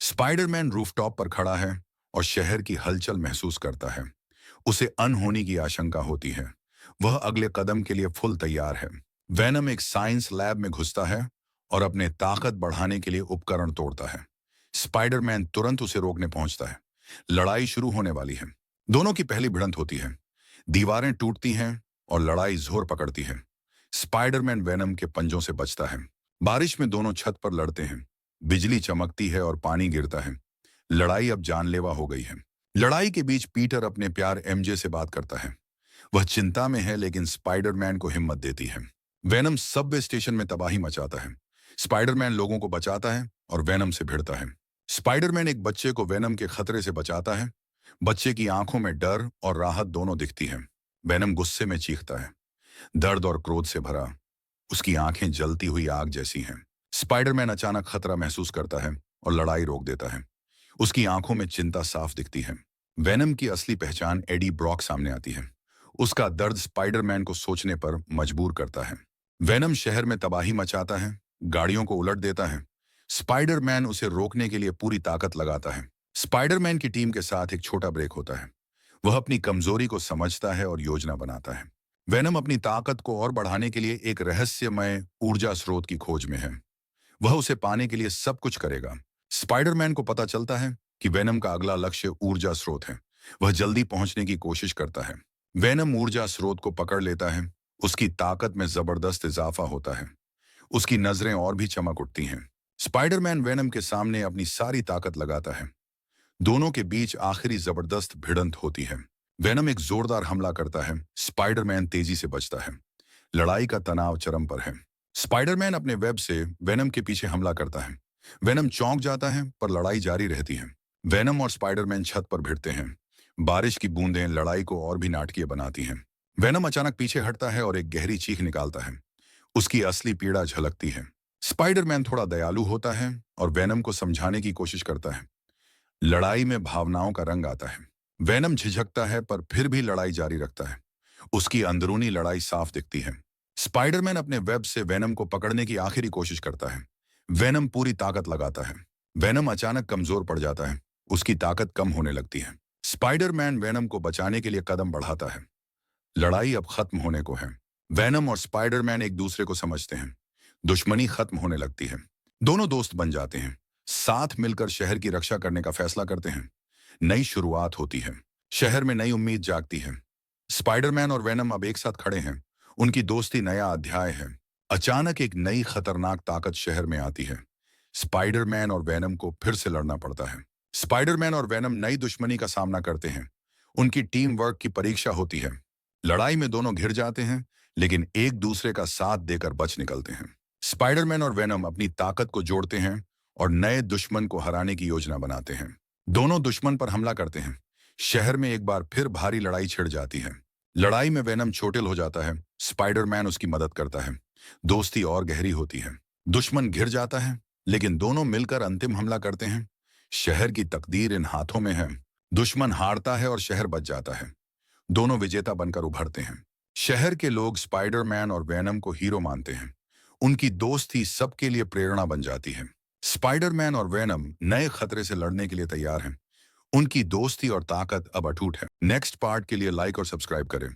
Spiderman rooftop पर खड़ा है और शहर की हलचल महसूस करता है। उसे अनहोनी की आशंका होती है। वह अगले कदम के लिए फुल तैयार है। वेनम एक साइंस लैब में घुसता है और अपने ताकत बढ़ाने के लिए उपकरण तोड़ता है। स्पाइडरमैन तुरंत उसे रोकने पहुंचता है। लड़ाई शुरू होने वाली है। दोनों की पहली भिड़ंत होती है। दीवारें टूटती हैं और लड़ाई जोर पकड़ती है। स्पाइडरमैन वेनम के पंजों से बचता है। बारिश में दोनों छत पर लड़ते हैं। बिजली चमकती है और पानी गिरता है। लड़ाई अब जानलेवा हो गई है। लड़ाई के बीच पीटर अपने प्यार एमजे से बात करता है। वह चिंता में है लेकिन स्पाइडरमैन को हिम्मत देती है। वेनम सबवे स्टेशन में तबाही मचाता है। स्पाइडरमैन लोगों को बचाता है और वेनम से भिड़ता है। स्पाइडरमैन एक बच्चे को वेनम के खतरे से बचाता है। बच्चे की आंखों में डर और राहत दोनों दिखती है। वेनम गुस्से में चीखता है, दर्द और क्रोध से भरा। उसकी आंखें जलती हुई आग जैसी हैं। स्पाइडरमैन अचानक खतरा महसूस करता है और लड़ाई रोक देता है। उसकी आंखों में चिंता साफ दिखती है। वेनम की असली पहचान एडी ब्रॉक सामने आती है। उसका दर्द स्पाइडरमैन को सोचने पर मजबूर करता है। वेनम शहर में तबाही मचाता है, गाड़ियों को उलट देता है। स्पाइडरमैन उसे रोकने के लिए पूरी ताकत लगाता है। स्पाइडरमैन की टीम के साथ एक छोटा ब्रेक होता है। वह अपनी कमजोरी को समझता है और योजना बनाता है। वेनम अपनी ताकत को और बढ़ाने के लिए एक रहस्यमय ऊर्जा स्रोत की खोज में है। वह उसे पाने के लिए सब कुछ करेगा। स्पाइडरमैन को पता चलता है कि वेनम का अगला लक्ष्य ऊर्जा स्रोत है। वह जल्दी पहुंचने की कोशिश करता है। वेनम ऊर्जा स्रोत को पकड़ लेता है। उसकी ताकत में जबरदस्त इजाफा होता है। उसकी नजरें और भी चमक उठती हैं। स्पाइडरमैन वेनम के सामने अपनी सारी ताकत लगाता है। दोनों के बीच आखिरी जबरदस्त भिड़ंत होती है। वेनम एक जोरदार हमला करता है। स्पाइडरमैन तेजी से बचता है। लड़ाई का तनाव चरम पर है। स्पाइडरमैन अपने वेब से वेनम के पीछे हमला करता है। वेनम चौंक जाता है पर लड़ाई जारी रहती है। वेनम और स्पाइडरमैन छत पर भिड़ते हैं। बारिश की बूंदें लड़ाई को और भी नाटकीय बनाती हैं। वेनम अचानक पीछे हटता है और एक गहरी चीख निकालता है। उसकी असली पीड़ा झलकती है। स्पाइडरमैन थोड़ा दयालु होता है और वेनम को समझाने की कोशिश करता है। लड़ाई में भावनाओं का रंग आता है। वेनम झिझकता है पर फिर भी लड़ाई जारी रखता है। उसकी अंदरूनी लड़ाई साफ दिखती है। स्पाइडरमैन अपने वेब से वेनम को पकड़ने की आखिरी कोशिश करता है। वेनम पूरी ताकत लगाता है। वेनम अचानक कमजोर पड़ जाता है। उसकी ताकत कम होने लगती है। स्पाइडरमैन वेनम को बचाने के लिए कदम बढ़ाता है। लड़ाई अब खत्म होने को है। वेनम और स्पाइडरमैन एक दूसरे को समझते हैं। दुश्मनी खत्म होने लगती है। दोनों दोस्त बन जाते हैं। साथ मिलकर शहर की रक्षा करने का फैसला करते हैं। नई शुरुआत होती है। शहर में नई उम्मीद जागती है। स्पाइडरमैन और वेनम अब एक साथ खड़े हैं। उनकी दोस्ती नया अध्याय है। अचानक एक नई खतरनाक ताकत शहर में आती है। स्पाइडरमैन और वेनम को फिर से लड़ना पड़ता है। स्पाइडरमैन और वेनम नई दुश्मनी का सामना करते हैं। उनकी टीम वर्क की परीक्षा होती है। लड़ाई में दोनों घिर जाते हैं लेकिन एक दूसरे का साथ देकर बच निकलते हैं। स्पाइडरमैन और वेनम अपनी ताकत को जोड़ते हैं और नए दुश्मन को हराने की योजना बनाते हैं। दोनों दुश्मन पर हमला करते हैं। शहर में एक बार फिर भारी लड़ाई छिड़ जाती है। लड़ाई में वेनम चोटिल हो जाता है। स्पाइडरमैन उसकी मदद करता है। दोस्ती और गहरी होती है। दुश्मन घिर जाता है लेकिन दोनों मिलकर अंतिम हमला करते हैं। शहर की तकदीर इन हाथों में है। दुश्मन हारता है और शहर बच जाता है। दोनों विजेता बनकर उभरते हैं। शहर के लोग स्पाइडरमैन और वेनम को हीरो मानते हैं। उनकी दोस्ती सबके लिए प्रेरणा बन जाती है। स्पाइडरमैन और वेनम नए खतरे से लड़ने के लिए तैयार हैं। उनकी दोस्ती और ताकत अब अटूट है। नेक्स्ट पार्ट के लिए लाइक और सब्सक्राइब करें।